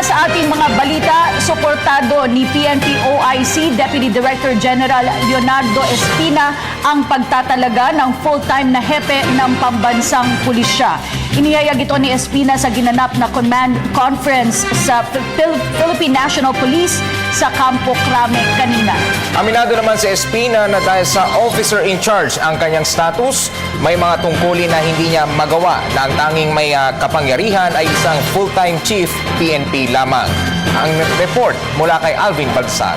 sa ating mga balita, suportado ni PNP OIC Deputy Director General Leonardo Espina ang pagtatalaga ng full-time na hepe ng pambansang pulisya. Inihayag ito ni Espina sa ginanap na command conference sa Philippine National Police sa Campo Crame kanina. Aminado naman si Espina na dahil sa officer in charge ang kanyang status, may mga tungkulin na hindi niya magawa na ang tanging may kapangyarihan ay isang full-time chief PNP lamang. Ang report mula kay Alvin Balsat.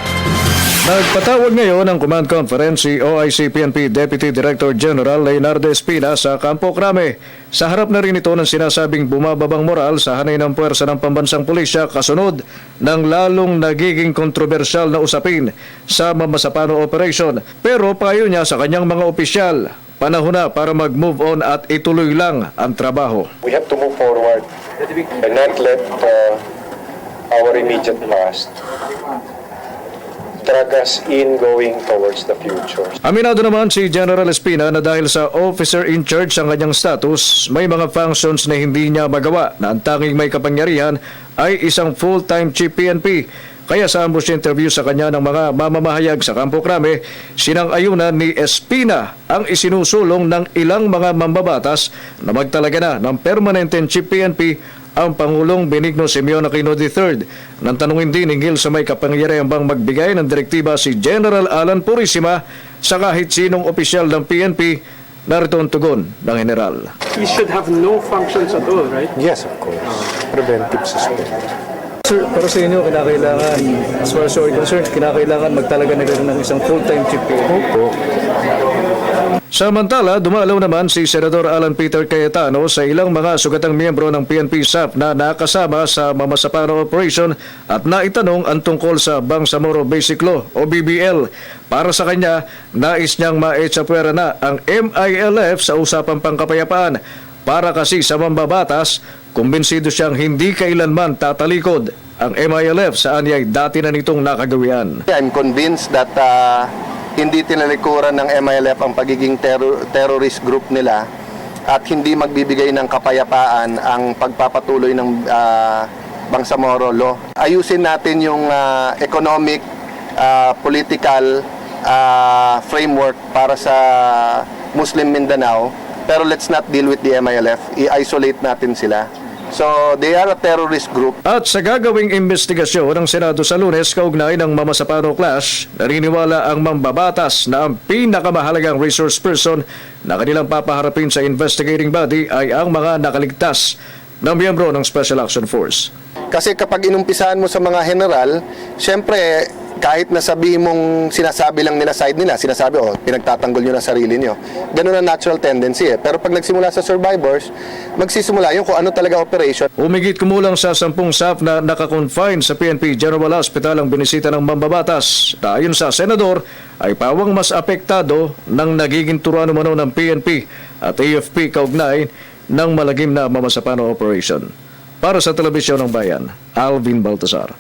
Nagpatawag ngayon ng command conference si OIC PNP Deputy Director General Leonardo Espina sa Campo Crame. Sa harap na rin ito ng sinasabing bumababang moral sa hanay ng puwersa ng pambansang pulisya kasunod ng lalong nagiging kontrobersyal na usapin sa Mamasapano Operation. Pero payo niya sa kanyang mga opisyal, panahon na para mag-move on at ituloy lang ang trabaho. We have to move forward and not let our immediate past drag us in going towards the future. Aminado naman si General Espina na dahil sa officer in charge ang kanyang status, may mga functions na hindi niya magawa na ang tanging may kapangyarihan ay isang full-time chief PNP. Kaya sa ambush interview sa kanya ng mga mamamahayag sa Campo Crame, sinang-ayunan ni Espina ang isinusulong ng ilang mga mambabatas na magtalaga na ng permanenteng chief PNP ang Pangulong Benigno Simeon Aquino III. Nang tanungin din hinggil sa may kapangyarihan bang magbigay ng direktiba si General Alan Purisima sa kahit sinong opisyal ng PNP, narito ang tugon ng General. He should have no functions at all, right? Yes, of course. Preventive suspend. Sir, pero sa inyo, kinakailangan, as far as you're concerned, kinakailangan magtalaga na rin ng isang full-time chief PNP. Opo. Samantala, dumalaw naman si Senador Alan Peter Cayetano sa ilang mga sugatang miyembro ng PNP SAF na nakasama sa Mamasapano Operation at naitanong ang tungkol sa Bangsamoro Basic Law o BBL. Para sa kanya, nais niyang maetsapwera na ang MILF sa usapang pangkapayapaan. Para kasi sa mambabatas, kumbinsido siyang hindi kailanman tatalikod ang MILF sa anyay dati na nitong nakagawian. I'm convinced that hindi tinalikuran ng MILF ang pagiging terrorist group nila at hindi magbibigay ng kapayapaan ang pagpapatuloy ng Bangsamoro Law. Ayusin natin yung economic, political framework para sa Muslim Mindanao, pero let's not deal with the MILF. I-isolate natin sila. So, they are a terrorist group. At sa gagawing investigasyon ng Senado sa Lunes kaugnay ng Mamasapano Clash, naniniwala ang mambabatas na ang pinakamahalagang resource person na kanilang papaharapin sa investigating body ay ang mga nakaligtas na miyembro ng Special Action Force. Kasi kapag inumpisahan mo sa mga general, syempre, kahit nasabihin mong sinasabi lang nila side nila, sinasabi, pinagtatanggol nyo na sarili nyo. Ganun ang natural tendency eh. Pero pag nagsimula sa survivors, magsisimula yung kung ano talaga operation. Umigit kumulang sa 10 SAF na nakakonfine sa PNP General Hospital ang binisita ng mambabatas. Ayon sa senador, ay pawang mas apektado ng nagiging turuan umano ng PNP at AFP kaugnay ng malagim na Mamasapano Operation. Para sa Telebisyon ng Bayan, Alvin Baltasar.